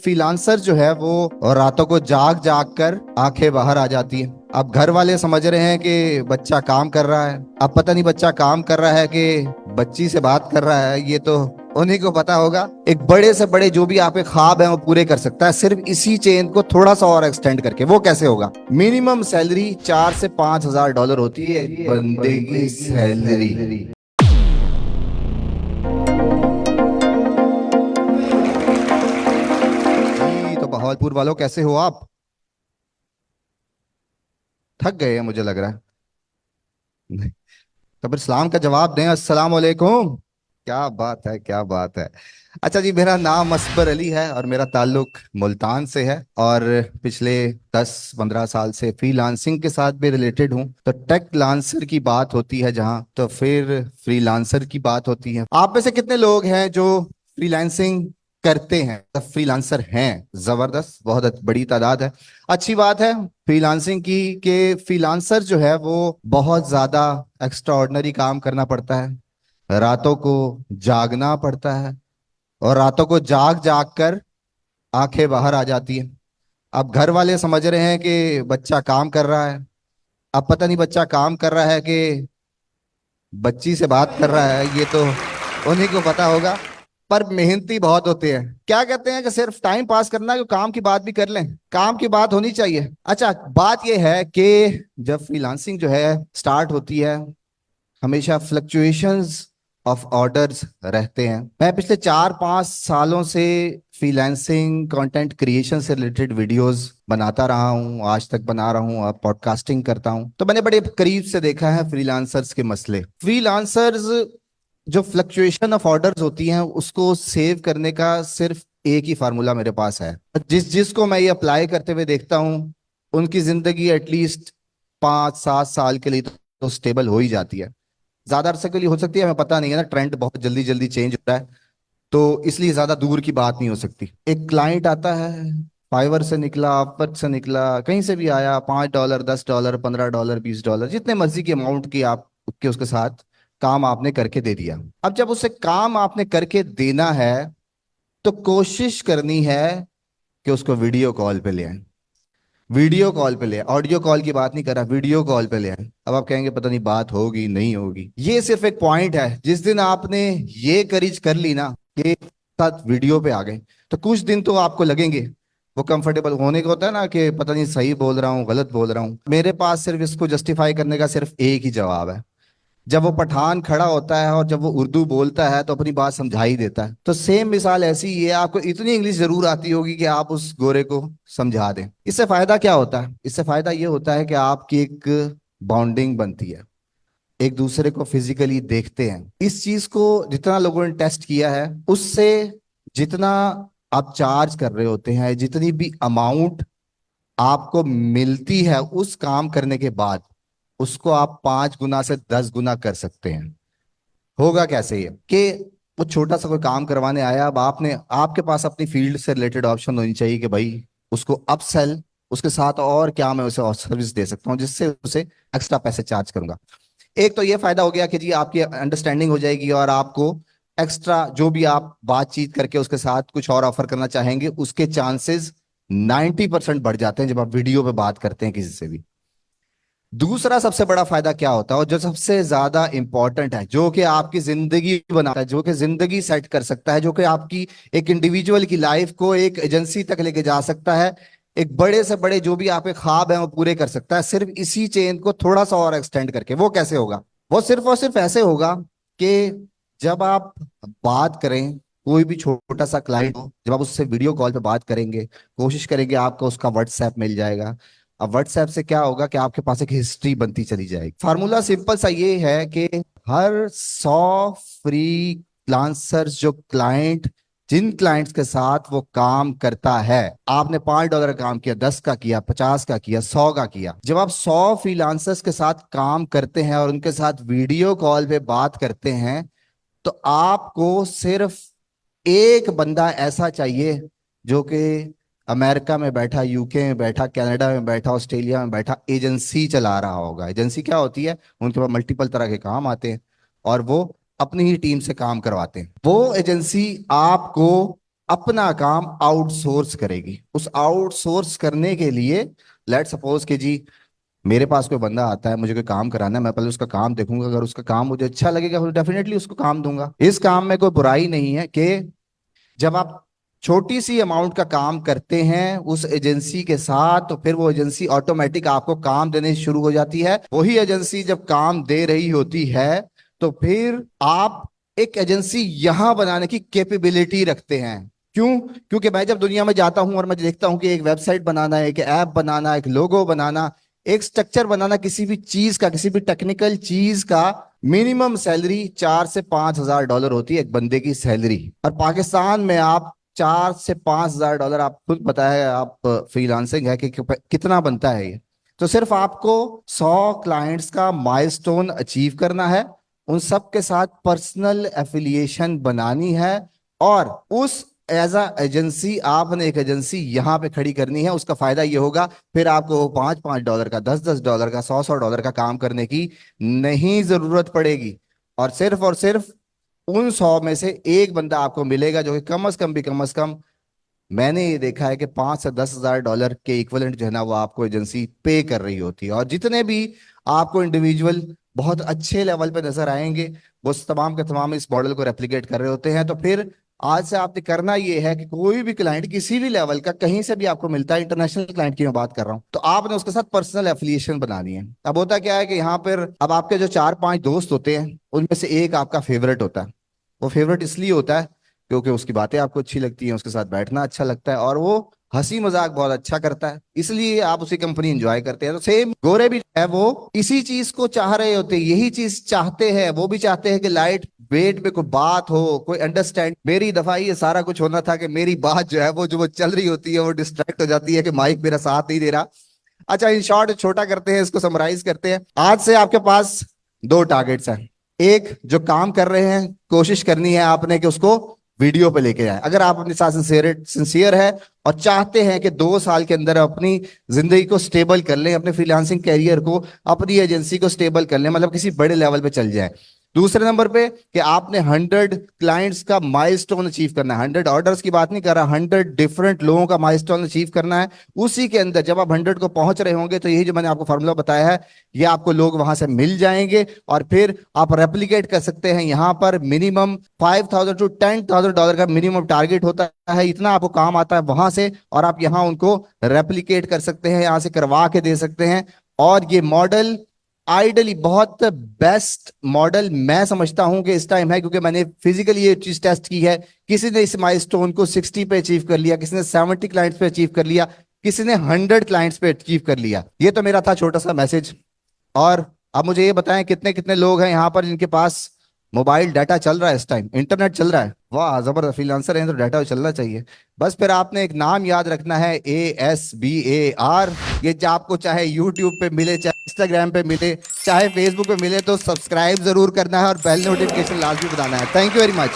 Freelancer जो है वो रातों को जाग जाग कर आंखें बाहर आ जाती है। अब घर वाले समझ रहे हैं कि बच्चा काम कर रहा है। अब पता नहीं बच्चा काम कर रहा है कि बच्ची से बात कर रहा है, ये तो उन्हीं को पता होगा। एक बड़े से बड़े जो भी आपके ख्वाब हैं वो पूरे कर सकता है सिर्फ इसी चेन को थोड़ा सा और एक्सटेंड करके। वो कैसे होगा? मिनिमम सैलरी 4 से 5 हजार डॉलर होती है एक बंदे की सैलरी। जी तो बहावलपुर वालों, कैसे हो आप? थक गए हैं मुझे लग रहा है। नहीं, तो फिर सलाम का जवाब दें, अस्सलाम वालेकुम। क्या बात है, क्या बात है। अच्छा जी, मेरा नाम असबर अली है और मेरा ताल्लुक मुल्तान से है। और पिछले 10-15 साल से फ्रीलांसिंग के साथ भी रिलेटेड हूँ। तो टेक लांसर की बात होती है जहाँ, तो फिर फ्रीलांसर की बात होती है। आप में से कितने लोग हैं जो फ्रीलांसिंग करते हैं, फ्रीलांसर हैं? जबरदस्त, बहुत बड़ी तादाद है। अच्छी बात है फ्रीलांसिंग की कि फ्रीलांसर जो है वो बहुत ज्यादा एक्स्ट्रा ऑर्डिनरी काम करना पड़ता है। रातों को जागना पड़ता है और रातों को जाग जाग कर आंखें बाहर आ जाती है। अब घर वाले समझ रहे हैं कि बच्चा काम कर रहा है। अब पता नहीं बच्चा काम कर रहा है कि बच्ची से बात कर रहा है, ये तो उन्हीं को पता होगा। पर मेहनती बहुत होते हैं। क्या कहते हैं कि सिर्फ टाइम पास करना है, कि काम की बात भी कर लें। काम की बात होनी चाहिए। अच्छा, बात यह है कि जब फ्रीलांसिंग जो है स्टार्ट होती है, हमेशा फ्लक्चुएशंस ऑफ ऑर्डर्स रहते हैं। मैं पिछले 4-5 सालों से फ्रीलांसिंग कंटेंट क्रिएशन से रिलेटेड वीडियोस बनाता रहा हूं, आज तक बना रहा हूं, अब पॉडकास्टिंग करता हूं। तो मैंने बड़े करीब से देखा है फ्रीलांसर्स के मसले। फ्रीलांसर्स जो फ्लक्चुएशन ऑफ ऑर्डर्स होती हैं उसको सेव करने का सिर्फ एक ही फार्मूला मेरे पास है। जिसको मैं ये अप्लाई करते हुए देखता हूँ, उनकी जिंदगी एटलीस्ट 5-7 साल के लिए तो स्टेबल हो ही जाती है। ज्यादा अरसे के लिए हो सकती है, हमें पता नहीं है ना, ट्रेंड बहुत जल्दी जल्दी चेंज होता है। तो इसलिए ज्यादा दूर की बात नहीं हो सकती। एक क्लाइंट आता है, फाइवर से निकला, अपवर्क से निकला, कहीं से भी आया, $5, $10, $15, $20, जितने मर्जी की अमाउंट की आप के उसके साथ काम आपने करके दे दिया। अब जब उसे काम आपने करके देना है तो कोशिश करनी है कि उसको वीडियो कॉल पे ले आए। वीडियो कॉल पे ले आए, ऑडियो कॉल की बात नहीं कर रहा, वीडियो कॉल पे ले आए। अब आप कहेंगे पता नहीं बात होगी नहीं होगी, ये सिर्फ एक पॉइंट है। जिस दिन आपने ये करीज कर ली ना कि साथ वीडियो पे आ गए, तो कुछ दिन तो आपको लगेंगे। वो कंफर्टेबल होने का होता है ना, कि पता नहीं सही बोल रहा हूँ गलत बोल रहा हूँ। मेरे पास सिर्फ इसको जस्टिफाई करने का सिर्फ एक ही जवाब है। जब वो पठान खड़ा होता है और जब वो उर्दू बोलता है तो अपनी बात समझा ही देता है। तो सेम मिसाल ऐसी ही है, आपको इतनी इंग्लिश जरूर आती होगी कि आप उस गोरे को समझा दें। इससे फायदा क्या होता है? इससे फायदा ये होता है कि आपकी एक बॉन्डिंग बनती है, एक दूसरे को फिजिकली देखते हैं। इस चीज को जितना लोगों ने टेस्ट किया है, उससे जितना आप चार्ज कर रहे होते हैं, जितनी भी अमाउंट आपको मिलती है उस काम करने के बाद, उसको आप 5 गुना से 10 गुना कर सकते हैं। होगा कैसे ये कि वो छोटा सा कोई काम करवाने आया, अब आपने, आपके पास अपनी फील्ड से रिलेटेड ऑप्शन होनी चाहिए कि भाई उसको अपसेल, उसके साथ और क्या मैं उसे और सर्विस दे सकता हूँ जिससे उसे एक्स्ट्रा पैसे चार्ज करूंगा। एक तो ये फायदा हो गया कि जी आपकी अंडरस्टैंडिंग हो जाएगी और आपको एक्स्ट्रा जो भी आप बातचीत करके उसके साथ कुछ और ऑफर करना चाहेंगे उसके चांसेस 90% बढ़ जाते हैं जब आप वीडियो पे बात करते हैं किसी से भी। दूसरा सबसे बड़ा फायदा क्या होता है, और जो सबसे ज्यादा इंपॉर्टेंट है, जो कि आपकी जिंदगी बनाता है, जो कि जिंदगी सेट कर सकता है, जो कि आपकी एक इंडिविजुअल की लाइफ को एक एजेंसी तक लेके जा सकता है, एक बड़े से बड़े जो भी आपके ख्वाब हैं वो पूरे कर सकता है सिर्फ इसी चेन को थोड़ा सा और एक्सटेंड करके। वो कैसे होगा? वो सिर्फ और सिर्फ ऐसे होगा कि जब आप बात करें, कोई भी छोटा सा क्लाइंट हो, जब आप उससे वीडियो कॉल पे बात करेंगे, कोशिश करेंगे आपको उसका व्हाट्सएप मिल जाएगा। अब व्हाट्सएप से क्या होगा कि आपके पास एक हिस्ट्री बनती चली जाएगी। फार्मूला सिंपल सा ये है कि हर 100 फ्रीलांसर्स जो क्लाइंट, जिन क्लाइंट्स के साथ वो काम करता है, आपने $5 का काम किया, 10 का किया, 50 का किया, 100 का किया, जब आप 100 फ्रीलांसर्स के साथ काम करते हैं और उनके साथ वीडियो कॉल पे बात करते हैं, तो आपको सिर्फ एक बंदा ऐसा चाहिए जो कि अमेरिका में बैठा, यूके में बैठा, कनाडा में बैठा, ऑस्ट्रेलिया में बैठा एजेंसी चला रहा होगा। एजेंसी क्या होती है? उनके पास मल्टीपल तरह के काम आते हैं और वो अपनी ही टीम से काम करवाते हैं। वो एजेंसी आपको अपना काम आउटसोर्स करेगी। उस आउटसोर्स करने के लिए लेट सपोज कि जी मेरे पास कोई बंदा आता है, मुझे कोई काम कराना है, मैं पहले उसका काम देखूंगा, अगर उसका काम मुझे अच्छा लगेगा तो डेफिनेटली उसको काम दूंगा। इस काम में कोई बुराई नहीं है कि जब आप छोटी सी अमाउंट का काम करते हैं उस एजेंसी के साथ, तो फिर वो एजेंसी ऑटोमेटिक आपको काम देने शुरू हो जाती है। वही एजेंसी जब काम दे रही होती है तो फिर आप एक एजेंसी यहां बनाने की कैपेबिलिटी रखते हैं। क्यों? क्योंकि मैं जब दुनिया में जाता हूं और मैं देखता हूं कि एक वेबसाइट बनाना, एक ऐप बनाना, एक लोगो बनाना, एक स्ट्रक्चर बनाना, किसी भी चीज का, किसी भी टेक्निकल चीज का मिनिमम सैलरी 4 से 5 हजार डॉलर होती है एक बंदे की सैलरी। और पाकिस्तान में आप 4 से 5 हजार डॉलर, आप खुद पता है, आप फ्रीलांसिंग है कि कितना बनता है ये। तो सिर्फ आपको 100 क्लाइंट्स का माइलस्टोन अचीव करना है, उन सब के साथ पर्सनल एफिलिएशन बनानी है, और उस एज अ एजेंसी आपने एक एजेंसी यहां पे खड़ी करनी है। उसका फायदा ये होगा फिर आपको 5-5 डॉलर का, 10-10 डॉलर का, 100-100 डॉलर का काम करने की नहीं जरूरत पड़ेगी। और सिर्फ उन 100 में से एक बंदा आपको मिलेगा जो कि कम अज कम मैंने ये देखा है कि 5 से 10 हजार डॉलर के इक्वलेंट जो है ना वो आपको एजेंसी पे कर रही होती है। और जितने भी आपको इंडिविजुअल बहुत अच्छे लेवल पे नजर आएंगे वो तमाम के तमाम इस मॉडल को रेप्लिकेट कर रहे होते हैं। तो फिर आज से आपने करना ये है कि कोई भी क्लाइंट किसी भी लेवल का कहीं से भी आपको मिलता है, इंटरनेशनल क्लाइंट की मैं बात कर रहा हूं, तो आपने उसके साथ पर्सनल एफिलिएशन बनानी है। अब होता क्या है कि यहाँ पर अब आपके जो 4-5 दोस्त होते हैं उनमें से एक आपका फेवरेट होता है। वो फेवरेट इसलिए होता है क्योंकि उसकी बातें आपको अच्छी लगती हैं, उसके साथ बैठना अच्छा लगता है, और वो हंसी मजाक बहुत अच्छा करता है, इसलिए आप उसी कंपनी एंजॉय करते हैं। तो सेम गोरे भी है, वो इसी चीज को चाह रहे होते हैं, यही चीज चाहते हैं। वो भी चाहते हैं कि लाइट वेट पे कोई बात हो, कोई अंडरस्टैंड। मेरी दफा ये सारा कुछ होना था कि मेरी बात जो है वो जो वो चल रही होती है वो डिस्ट्रैक्ट हो जाती है कि माइक मेरा साथ नहीं दे रहा। अच्छा, इन शॉर्ट छोटा करते हैं, इसको समराइज करते हैं। आज से आपके पास दो टारगेट्स हैं। एक, जो काम कर रहे हैं कोशिश करनी है आपने कि उसको वीडियो पे लेके जाए। अगर आप अपने साथ सिंसियर है और चाहते हैं कि 2 साल के अंदर अपनी जिंदगी को स्टेबल कर लें, अपने फ्रीलांसिंग कैरियर को, अपनी एजेंसी को स्टेबल कर लें, मतलब किसी बड़े लेवल पे चल जाए। दूसरे नंबर पे कि आपने 100 क्लाइंट्स का माइलस्टोन अचीव करना है। 100 ऑर्डर्स की बात नहीं कर रहा, 100 डिफरेंट लोगों का माइलस्टोन अचीव करना है। उसी के अंदर जब आप 100 को पहुंच रहे होंगे तो यही जो मैंने आपको फॉर्मूला बताया है ये आपको लोग वहां से मिल जाएंगे, और फिर आप रेप्लिकेट कर सकते हैं। यहां पर मिनिमम 5,000 to 10,000 डॉलर का मिनिमम टारगेट होता है, इतना आपको काम आता है वहां से, और आप यहां उनको रेप्लिकेट कर सकते हैं, यहां से करवा के दे सकते हैं। और ये मॉडल आइडली बहुत बेस्ट मॉडल मैं समझता हूं कि इस टाइम है, क्योंकि मैंने फिजिकली ये चीज टेस्ट की है। किसी ने इस माइलस्टोन को 60 पे अचीव कर लिया, किसी ने 70 क्लाइंट्स पे अचीव कर लिया, किसी ने 100 क्लाइंट्स पे अचीव कर लिया। ये तो मेरा था छोटा सा मैसेज। और अब मुझे ये बताएं कितने कितने लोग हैं यहाँ पर जिनके पास मोबाइल डाटा चल रहा है, इस टाइम इंटरनेट चल रहा है। वाह, जबरदस्त, फ्रीलांसर हैं तो डाटा चलना चाहिए। बस फिर आपने एक नाम याद रखना है, ASBAR। ये आपको चाहे यूट्यूब पे मिले, चाहे इंस्टाग्राम पे मिले, चाहे फेसबुक पे मिले, तो सब्सक्राइब जरूर करना है और बेल नोटिफिकेशन लाजमी बताना है। Thank you very much.